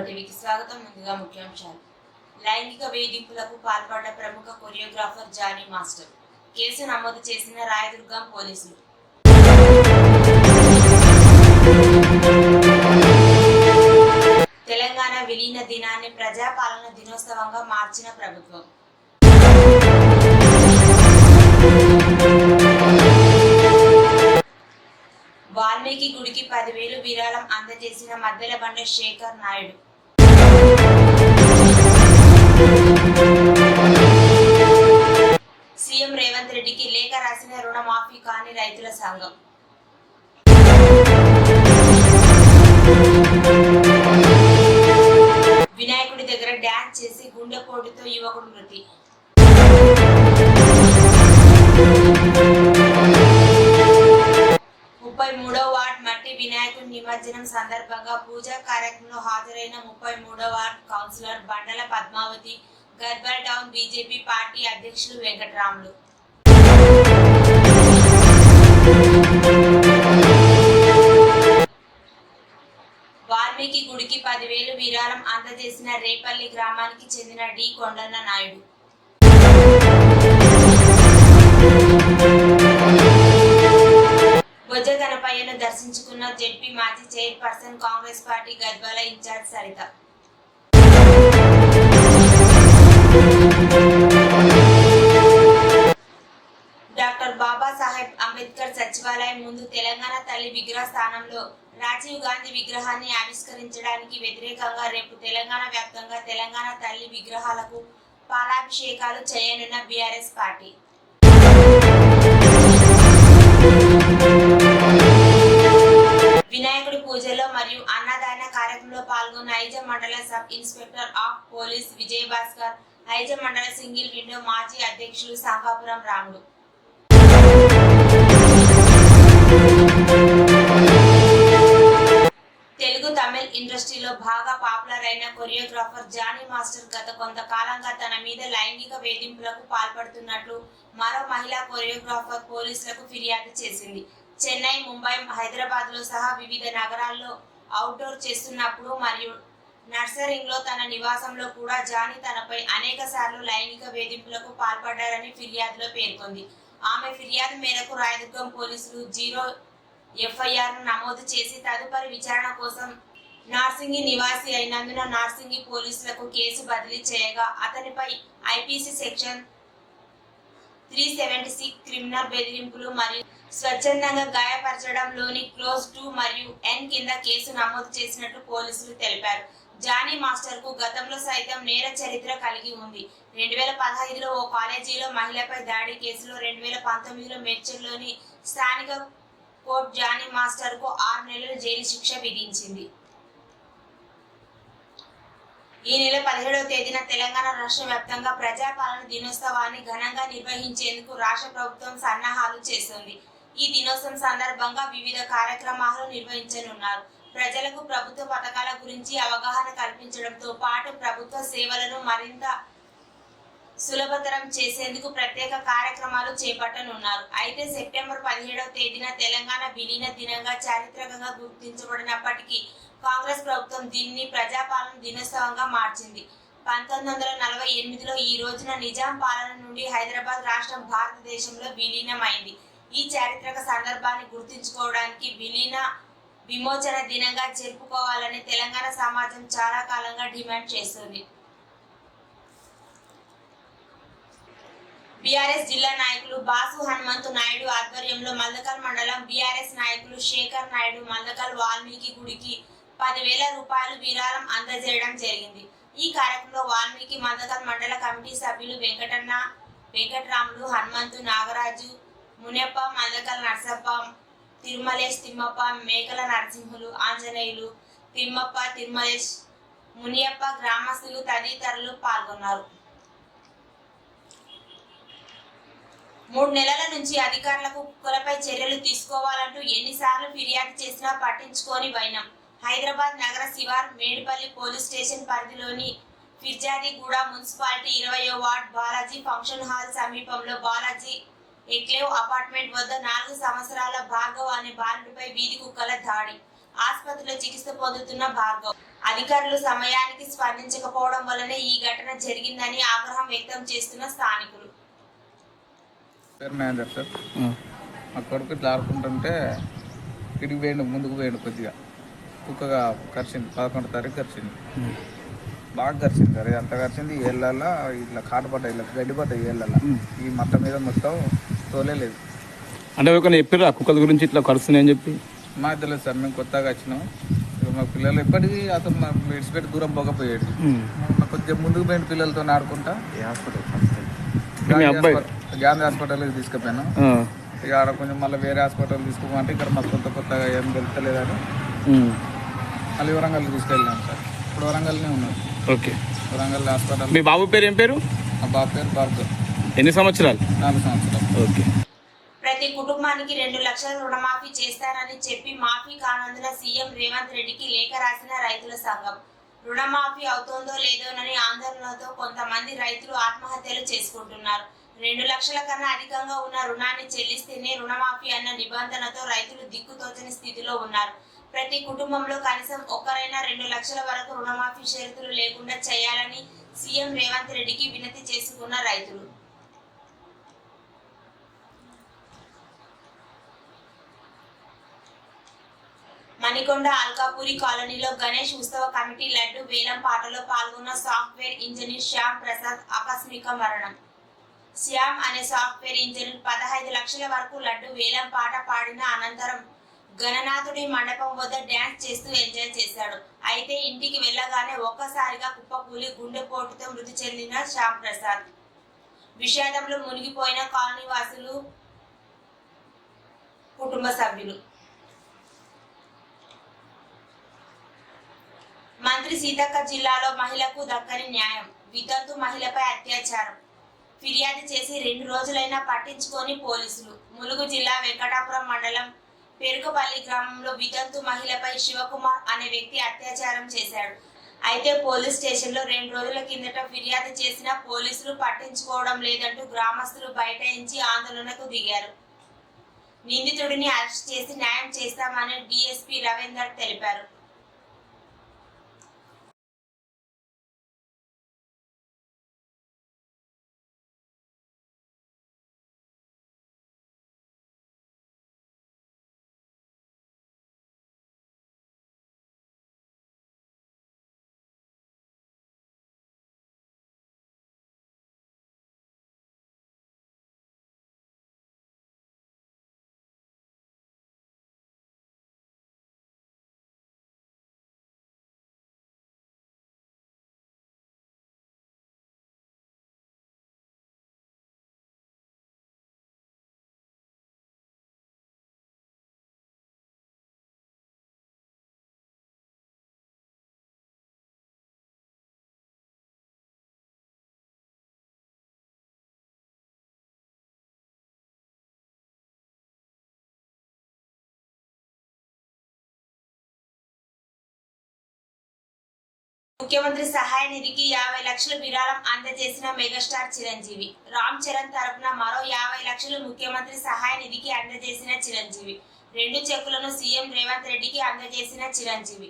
టీవీకి స్వాగతం. ముందుగా ముఖ్యాంశాలు. లైంగిక వేధింపులకు పాల్పడ్డ ప్రముఖ కొరియోగ్రాఫర్ జానీ మాస్టర్ కేసు నమోదు చేసిన రాయదుర్గం పోలీసులు. తెలంగాణ విలీన దినాన్ని ప్రజాపాలన దినోత్సవంగా మార్చిన ప్రభుత్వం. వాల్మీకి గుడికి 10,000 విరాళం అందజేసిన మద్దెలబండ శేఖర్ నాయుడు. సీఎం రేవంత్ రెడ్డికి లేఖ రాసిన రుణమాఫీ కాని రైతుల సంఘం. వినాయకుడి దగ్గర డ్యాన్స్ చేసి గుండెపోటుతో యువకుడు మృతి. 33వ వార్డ్ మట్టి వినాయకుడి నిమజ్జనం సందర్భంగా పూజా కార్యక్రమంలో హాజరైన 33వ ward councillor Bandala Padmavathi, Gadwal town BJP party అధ్యక్షులు వెంకటరాములు. వాల్మీకి గుడికి 10,000 విరాళం అందజేసిన రేపల్లి గ్రామానికి చెందిన డి కొండన్న నాయుడు. బొజ్జ గణపయ్యను దర్శించుకున్న జెడ్పీ మాజీ chairperson, Congress party Gadwal incharge Saritha. Doctor Babasaheb Ambedkar సచివాలయం ముందు తెలంగాణ తల్లి విగ్రహ స్థానంలో రాజీవ్ గాంధీ విగ్రహాన్ని ఆవిష్కరించడానికి వ్యతిరేకంగా రేపు తెలంగాణ వ్యాప్తంగా తెలంగాణ తల్లి విగ్రహాలకు పాలాభిషేకాలు చేయనున్న బీఆర్ఎస్ పార్టీ. వినాయకుడి పూజలో మరియు అన్నదాన కార్యక్రమంలో పాల్గొన్న ఐజమ్ మండల sub inspector of police Vijayabhaskar, ఐజమ్ మండల సింగిల్ విండో మాజీ అధ్యక్షులు సంకాపురం రాముడు. తెలుగు తమిళ్ ఇండస్ట్రీలో బాగా పాపులర్ అయిన కొరియోగ్రాఫర్ జానీ మాస్టర్ గత కొంతకాలంగా తన మీద లైంగిక వేధింపులకు పాల్పడుతున్నట్లు మరో మహిళా కొరియోగ్రాఫర్ పోలీసులకు ఫిర్యాదు చేసింది. చెన్నై, ముంబై, హైదరాబాద్ లో సహా వివిధ నగరాల్లో అవుట్డోర్ చేస్తున్నప్పుడు మరియు నర్సరింగ్ లో తన నివాసంలో కూడా జానీ తనపై అనేక సార్లు లైంగిక వేధింపులకు పాల్పడ్డారని ఫిర్యాదులో పేర్కొంది. ఆమె ఫిర్యాదు మేరకు రాయదుర్గం పోలీసులు 0 FIR నమోదు చేసి తదుపరి విచారణ కోసం నార్సింగి నివాసి అయినందున నార్సింగి పోలీసులకు కేసు బదిలీ చేయగా అతనిపై IPC సెక్షన్ 376 క్రిమినల్ బెదిరింపులు మరియు స్వచ్ఛందంగా గాయపరచడంలోని క్లోజ్ 2 మరియు N కింద కేసు నమోదు చేసినట్లు పోలీసులు తెలిపారు. జానీ మాస్టర్ కు గతంలో సైతం నేర చరిత్ర కలిగి ఉంది. 2015లో ఓ కాలేజీలో మహిళపై దాడి కేసులో, 2019లో మేడ్చల్లోని స్థానిక కోర్టు జానీ మాస్టర్ కు 6 నెలల జైలు శిక్ష విధించింది. ఈ నెల 17వ తేదీన తెలంగాణ రాష్ట్ర వ్యాప్తంగా ప్రజాపాలన దినోత్సవాన్ని ఘనంగా నిర్వహించేందుకు రాష్ట్ర ప్రభుత్వం సన్నాహాలు చేస్తుంది. ఈ దినోత్సవం సందర్భంగా వివిధ కార్యక్రమాలు నిర్వహించనున్నారు. ప్రజలకు ప్రభుత్వ పథకాల గురించి అవగాహన కల్పించడంతో పాటు ప్రభుత్వ సేవలను మరింత సులభతరం చేసేందుకు ప్రత్యేక కార్యక్రమాలు చేపట్టనున్నారు. అయితే సెప్టెంబర్ 17వ తేదీన తెలంగాణ విలీన దినంగా చారిత్రకంగా గుర్తించబడినప్పటికీ కాంగ్రెస్ ప్రభుత్వం దీనిని ప్రజాపాలన దినోత్సవంగా మార్చింది. 1948లో ఈ రోజున నిజాం పాలన నుండి హైదరాబాద్ రాష్ట్రం భారతదేశంలో విలీనమైంది. ఈ చారిత్రక సందర్భాన్ని గుర్తుంచుకోవడానికి విలీన విమోచన దినంగా జరుపుకోవాలని తెలంగాణ సమాజం చాలా కాలంగా డిమాండ్ చేస్తుంది. బీఆర్ఎస్ జిల్లా నాయకులు బాసు హనుమంతు నాయుడు ఆధ్వర్యంలో మల్దకల్ మండలం బీఆర్ఎస్ నాయకులు శేఖర్ నాయుడు మల్దకల్ వాల్మీకి గుడికి 10,000 రూపాయలు విరాళం అందజేయడం జరిగింది. ఈ కార్యక్రమంలో వాల్మీకి మల్దకల్ మండల కమిటీ సభ్యులు వెంకటన్న, వెంకటరాములు, హనుమంతు, నాగరాజు, మునియప్ప, మల్దకల్ నర్సప్ప, తిరుమలేష్, తిమ్మప్ప, మేకల నరసింహులు, ఆంజనేయులు, తిమ్మప్ప, తిరుమలేష్, మునియప్ప, గ్రామస్తులు తదితరులు పాల్గొన్నారు. 3 నెలల నుంచి అధికారులకు కుక్కలపై చర్యలు తీసుకోవాలంటూ ఎన్నిసార్లు ఫిర్యాదు చేసినా పట్టించుకోని వైనం. హైదరాబాద్ నగర శివార్ మేడిపల్లి పోలీస్ స్టేషన్ పరిధిలోని ఫిర్జాదిగూడ మున్సిపాలిటీ 20వ వార్డ్ బాలాజీ ఫంక్షన్ హాల్ సమీపంలో బాలాజీ ఎక్లేవ్ అపార్ట్మెంట్ వద్ద 4 సంవత్సరాల భార్గవ్ అనే బాలుడిపై వీధి కుక్కల దాడి. ఆసుపత్రిలో చికిత్స పొందుతున్న భార్గవ్. అధికారులు సమయానికి స్పందించకపోవడం వల్లనే ఈ ఘటన జరిగిందని ఆగ్రహం వ్యక్తం చేస్తున్న స్థానికులు. మా కొడుకు ఇట్లా ఆడుకుంటుంటే ఇడికి పోయిండు, ముందుకు పోయిండు, కొద్దిగా కుక్కగా కరిచింది. 11వ తారీఖు కరిచింది, బాగా కరిచింది. సరే అంత కరిచింది. ఏళ్ళల్లో ఇట్లా కాటపడ్డ, ఇట్లా గడ్డిపడ్డాయి ఏళ్ళల్లో. ఈ మట్ట మీద మొత్తం తోలేదు. అంటే ఒక చెప్పారు ఆ కుక్కల గురించి ఇట్లా కరుస్తున్నాయని చెప్పి. మాకు తెలియదు సార్, మేము కొత్తగా వచ్చినాం. మా పిల్లలు ఎప్పటికీ అతను విడిచిపెట్టి దూరం పోకపోయాడు. కొద్దిగా ముందుకు పోయిన పిల్లలతో ఆడుకుంటా గాంధీ హాస్పిటల్కి తీసుకుపోయాను. ఇక ఆడ కొంచెం మళ్ళీ వేరే హాస్పిటల్ తీసుకోమంటే ఇక్కడ మాకు కొత్తగా ఏం తెలుస్తలేదని మళ్ళీ వరంగల్కి తీసుకెళ్ళాను సార్. ఇప్పుడు వరంగల్నే ఉన్నాను. Okay, Warangal hospital. మీ బాబు పేరు ఏం పేరు? మా బాబు పేరు భార్గవ్. ఎన్ని సంవత్సరాలు? 4 సంవత్సరాలు. ఓకే. ప్రతి కుటుంబానికి 2 లక్షల రుణమాఫీ చేస్తారని చెప్పి మాఫీ కానందున సీఎం రేవంత్ రెడ్డికి లేఖ రాసిన రైతుల సంఘం. రుణమాఫీ అవుతోందో లేదోనని ఆందోళనతో కొంతమంది రైతులు ఆత్మహత్యలు చేసుకుంటున్నారు. 2 లక్షల కన్నా అధికంగా ఉన్న రుణాన్ని చెల్లిస్తేనే రుణమాఫీ అన్న నిబంధనతో రైతులు దిక్కుతోచని స్థితిలో ఉన్నారు. ప్రతి కుటుంబంలో కనీసం ఒక్కరైనా 2 లక్షల వరకు రుణమాఫీ షరతులు లేకుండా చేయాలని సీఎం రేవంత్ రెడ్డికి వినతి చేసుకున్న రైతులు. మణికొండ అల్కాపూరి కాలనీలో గణేష్ ఉత్సవ కమిటీ లడ్డు వేలం పాటలో పాల్గొన్న సాఫ్ట్వేర్ ఇంజనీర్ శ్యామ్ ప్రసాద్ ఆకస్మిక మరణం. శ్యామ్ అనే సాఫ్ట్వేర్ ఇంజనీర్ 15 లక్షల వరకు లడ్డు వేలం పాట పాడిన అనంతరం గణనాథుడి మండపం వద్ద డ్యాన్స్ చేస్తూ ఎంజాయ్ చేశాడు. అయితే ఇంటికి వెళ్లగానే ఒక్కసారిగా కుప్పకూలి గుండెపోటుతో మృతి చెందిన శ్యామ్ ప్రసాద్. విషాదంలో మునిగిపోయిన కాలనీ వాసులు, కుటుంబ సభ్యులు. మంత్రి సీతక్క జిల్లాలో మహిళకు దక్కని న్యాయం. వితంతు మహిళపై అత్యాచారం ఫిర్యాదు చేసి 2 రోజులైనా పట్టించుకొని పోలీసులు. ములుగు జిల్లా వెంకటాపురం మండలం పెరుకపల్లి గ్రామంలో వితంతు మహిళపై శివకుమార్ అనే వ్యక్తి అత్యాచారం చేశాడు. అయితే పోలీస్ స్టేషన్లో 2 రోజుల కిందట ఫిర్యాదు చేసిన పోలీసులు పట్టించుకోవడం లేదంటూ గ్రామస్తులు బైఠాయించి ఆందోళనకు దిగారు. నిందితుడిని అరెస్ట్ చేసి న్యాయం చేస్తామని డీఎస్పీ రవీందర్ తెలిపారు. ముఖ్యమంత్రి సహాయ నిధికి 50 లక్షల విరాళం అందజేసిన మెగాస్టార్ చిరంజీవి. రామ్ చరణ్ తరపున మరో 50 లక్షలు ముఖ్యమంత్రి సహాయ నిధికి అందజేసిన చిరంజీవి. 2 చెక్కులను సీఎం రేవంత్ రెడ్డికి అందజేసిన చిరంజీవి.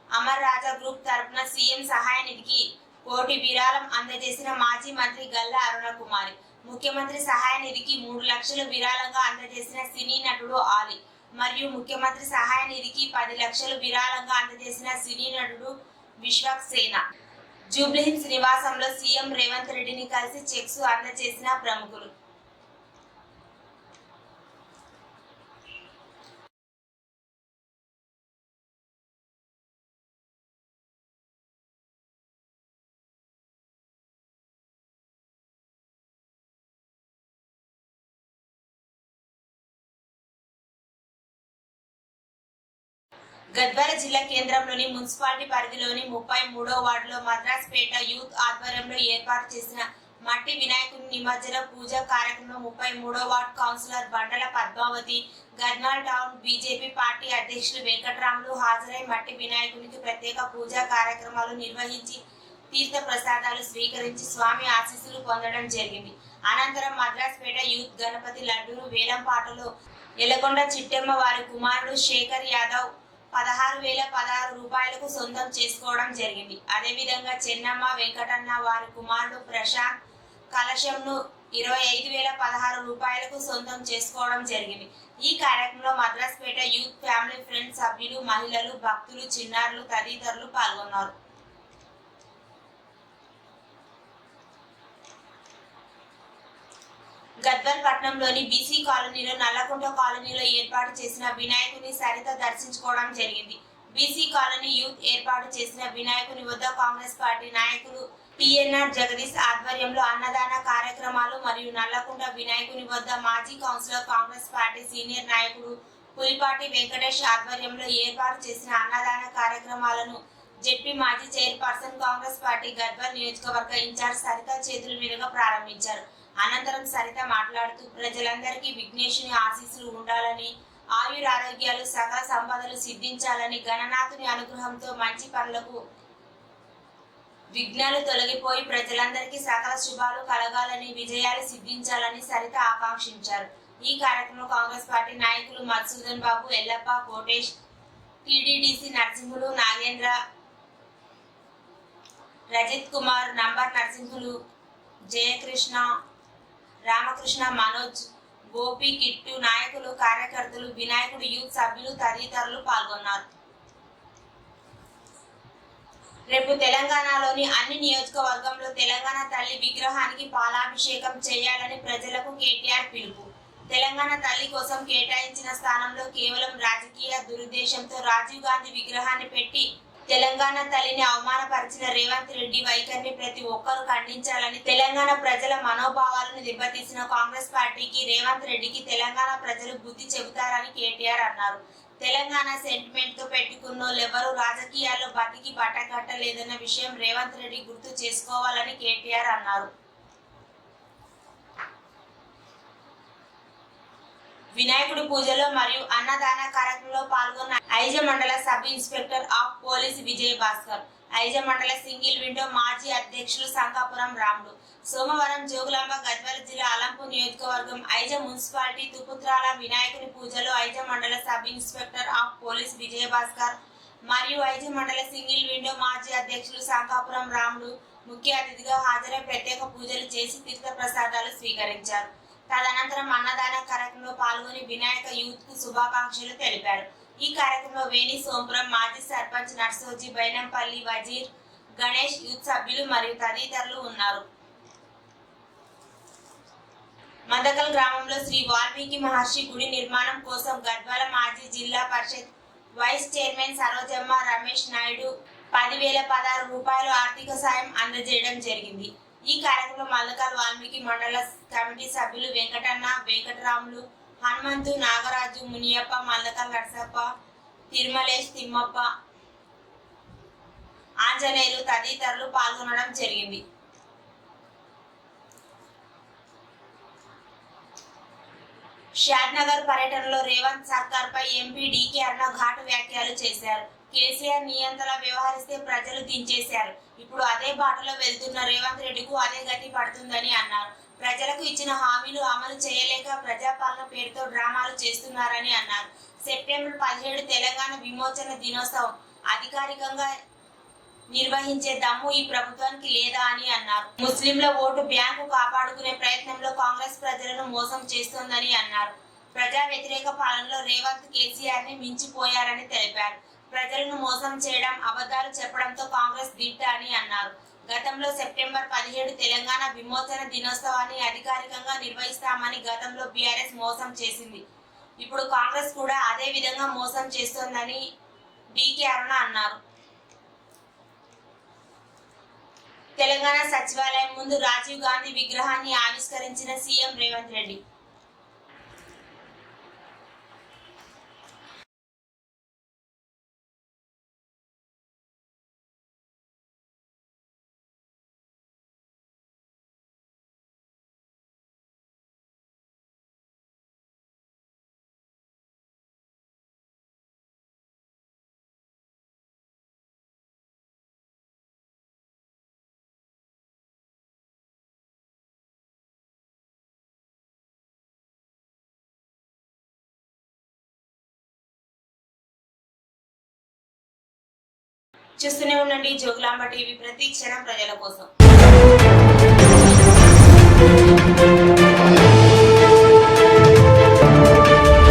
అమర్ రాజా గ్రూప్ తరపున సీఎం సహాయ నిధికి 1 కోటి విరాళం అందజేసిన మాజీ మంత్రి గల్లా అరుణ కుమారి. ముఖ్యమంత్రి సహాయ నిధికి 3 లక్షలు విరాళంగా అందజేసిన సినీ నటుడు ఆలీ మరియు ముఖ్యమంత్రి సహాయ నిధికి 10 లక్షలు విరాళంగా అందజేసిన సినీ నటుడు విశ్వక్సేన. జూబ్లీహిల్స్ నివాసంలో సీఎం రేవంత్ రెడ్డిని కలిసి చెక్స్ అందజేసిన ప్రముఖులు. గద్వాల జిల్లా కేంద్రంలోని మున్సిపాలిటీ పరిధిలోని 33వ వార్డులో మద్రాస్పేట యూత్ ఆధ్వర్యంలో ఏర్పాటు చేసిన మట్టి వినాయకుని నిమజ్జన పూజ కార్యక్రమంలో 33వ ward councillor Bandala Padmavathi, Gadwal town BJP party అధ్యక్షులు వెంకటరాములు హాజరై మట్టి వినాయకునికి ప్రత్యేక పూజా కార్యక్రమాలు నిర్వహించి తీర్థ ప్రసాదాలు స్వీకరించి స్వామి ఆశీస్సులు పొందడం జరిగింది. అనంతరం మద్రాస్పేట యూత్ గణపతి లడ్డూను వేలంపాటలో ఎలకొండ చిట్టెమ్మ వారి కుమారుడు శేఖర్ యాదవ్ 16,016 సొంతం చేసుకోవడం జరిగింది. అదేవిధంగా చెన్నమ్మ వెంకటన్న వారి కుమారుడు ప్రశాంత్ కలశంను 25,016 సొంతం చేసుకోవడం జరిగింది. ఈ కార్యక్రమంలో మద్రాస్పేట యూత్ ఫ్యామిలీ ఫ్రెండ్స్ సభ్యులు, మహిళలు, భక్తులు, చిన్నారులు తదితరులు పాల్గొన్నారు. గద్వాల్ పట్టణంలోని బీసీ కాలనీలో నల్లకుంట కాలనీలో ఏర్పాటు చేసిన వినాయకుని సరిత దర్శించుకోవడం జరిగింది. బీసీ కాలనీ యూత్ ఏర్పాటు చేసిన వినాయకుని వద్ద కాంగ్రెస్ పార్టీ నాయకులు పిఎన్ఆర్ జగదీష్ ఆధ్వర్యంలో అన్నదాన కార్యక్రమాలు మరియు నల్లకుంట వినాయకుని వద్ద మాజీ కౌన్సిలర్ కాంగ్రెస్ పార్టీ సీనియర్ నాయకుడు పులిపాటి వెంకటేష్ ఆధ్వర్యంలో ఏర్పాటు చేసిన అన్నదాన కార్యక్రమాలను జెడ్పీ మాజీ చైర్పర్సన్ కాంగ్రెస్ పార్టీ గద్వాల్ నియోజకవర్గ ఇన్ఛార్జ్ సరిత చేతుల మీదుగా ప్రారంభించారు. అనంతరం సరిత మాట్లాడుతూ ప్రజలందరికీ విఘ్నేశుని ఆశీస్సులు ఉండాలని, ఆయురారోగ్యాలు సకల సంపదలు సిద్ధించాలని, గణనాథుని అనుగ్రహంతో మంచి పనులకు విఘ్నాలు తొలగిపోయి ప్రజలందరికీ సకల శుభాలు కలగాలని, విజయాలు సిద్ధించాలని సరిత ఆకాంక్షించారు. ఈ కార్యక్రమంలో కాంగ్రెస్ పార్టీ నాయకులు మధుసూదన్ బాబు, ఎల్లప్ప, కోటేష్, టీడీడీసీ నరసింహులు, నాగేంద్ర, రజిత్ కుమార్, నంబర్ నరసింహులు, జయకృష్ణ, రామకృష్ణ, మనోజ్, గోపి, కిట్టు, నాయకులు, కార్యకర్తలు, వినాయకుడు యూత్ సభ్యులు తదితరులు పాల్గొన్నారు. రేపు తెలంగాణలోని అన్ని నియోజకవర్గంలో తెలంగాణ తల్లి విగ్రహానికి పాలాభిషేకం చేయాలని ప్రజలకు కేటీఆర్ పిలుపు. తెలంగాణ తల్లి కోసం కేటాయించిన స్థానంలో కేవలం రాజకీయ దురుద్దేశంతో రాజీవ్ గాంధీ విగ్రహాన్ని పెట్టి తెలంగాణ తల్లిని అవమానపరిచిన రేవంత్ రెడ్డి వైఖరిని ప్రతి ఒక్కరూ ఖండించాలని, తెలంగాణ ప్రజల మనోభావాలను దెబ్బతీసిన కాంగ్రెస్ పార్టీకి, రేవంత్ రెడ్డికి తెలంగాణ ప్రజలు బుద్ధి చెబుతారని కేటీఆర్ అన్నారు. తెలంగాణ సెంటిమెంట్ తో పెట్టుకున్నోళ్ళెవరూ రాజకీయాల్లో బతికి బట్టకట్టలేదన్న విషయం రేవంత్ రెడ్డి గుర్తు చేసుకోవాలని కేటీఆర్ అన్నారు. వినాయకుడి పూజలో మరియు అన్నదాన కార్యక్రమంలో పాల్గొన్న ఐజ మండల sub inspector of police Vijay Bhaskar, Ieeja మండల సింగిల్ విండో మాజీ అధ్యక్షులు సంకాపురం రాముడు. సోమవారం జోగులాంబ గద్వాల జిల్లా అలంపూర్ నియోజకవర్గం ఐజ మున్సిపాలిటీ తుపుత్రాల వినాయకుని పూజలో ఐజ మండల sub inspector of police Vijay Bhaskar మరియు ఐజ మండల సింగిల్ విండో మాజీ అధ్యక్షులు సంకాపురం రాముడు ముఖ్య అతిథిగా హాజరై ప్రత్యేక పూజలు చేసి తీర్థ ప్రసాదాలు స్వీకరించారు. తదనంతరం అన్నదాన కార్యక్రమంలో పాల్గొని వినాయక యూత్ కు శుభాకాంక్షలు తెలిపారు. ఈ కార్యక్రమంలో వేణి సోంపురం మాజీ సర్పంచ్ నర్సోజీ, బైనంపల్లి వజీర్, గణేష్, యూత్ సభ్యులు మరియు తదితరులు ఉన్నారు. మందకల్ గ్రామంలో శ్రీ వాల్మీకి మహర్షి గుడి నిర్మాణం కోసం గద్వాల మాజీ జిల్లా పరిషత్ వైస్ చైర్మన్ సరోజమ్మ రమేష్ నాయుడు 10,016 ఆర్థిక సాయం అందజేయడం జరిగింది. ఈ కార్యక్రమంలో మందకల్ వాల్మీకి మండల కమిటీ సభ్యులు వెంకటన్న, వెంకటరాములు, హనుమంతు, నాగరాజు, మునియప్ప, మందకల్ నర్సప్ప, తిరుమలేష్, తిమ్మప్ప, ఆంజనేయులు తదితరులు పాల్గొనడం జరిగింది. షాద్నగర్ పర్యటనలో రేవంత్ సర్కార్ పై ఎంపీ డీకే అరుణ ఘాటు వ్యాఖ్యలు చేశారు. కేసీఆర్ నియంత్రణ వ్యవహరిస్తే ప్రజలు దించేశారు. ఇప్పుడు అదే బాటలో వెళ్తున్న రేవంత్ రెడ్డికు అదే గతి పడుతుందని అన్నారు. ప్రజలకు ఇచ్చిన హామీలు అమలు చేయలేక ప్రజాపాలన పేరుతో డ్రామాలు చేస్తున్నారని అన్నారు. సెప్టెంబర్ 17 తెలంగాణ విమోచన దినోత్సవం అధికారికంగా నిర్వహించే దమ్ము ఈ ప్రభుత్వానికి లేదా అని అన్నారు. ముస్లింల ఓటు బ్యాంకు కాపాడుకునే ప్రయత్నంలో కాంగ్రెస్ ప్రజలను మోసం చేస్తోందని అన్నారు. ప్రజా వ్యతిరేక పాలనలో రేవంత్ కేసీఆర్ ని మించిపోయారని తెలిపారు. ప్రజలను మోసం చేయడం, అబద్ధాలు చెప్పడంతో కాంగ్రెస్ దిట్ట అని అన్నారు. గతంలో సెప్టెంబర్ 17 తెలంగాణ విమోచన దినోత్సవాన్ని అధికారికంగా నిర్వహిస్తామని గతంలో బీఆర్ఎస్ మోసం చేసింది. ఇప్పుడు కాంగ్రెస్ కూడా అదే విధంగా మోసం చేస్తోందని డీకే అరుణ అన్నారు. తెలంగాణ సచివాలయం ముందు రాజీవ్ గాంధీ విగ్రహాన్ని ఆవిష్కరించిన సీఎం రేవంత్ రెడ్డి. చూస్తూనే ఉండండి జోగులాంబ టీవీ, ప్రతి క్షణం ప్రజల కోసం.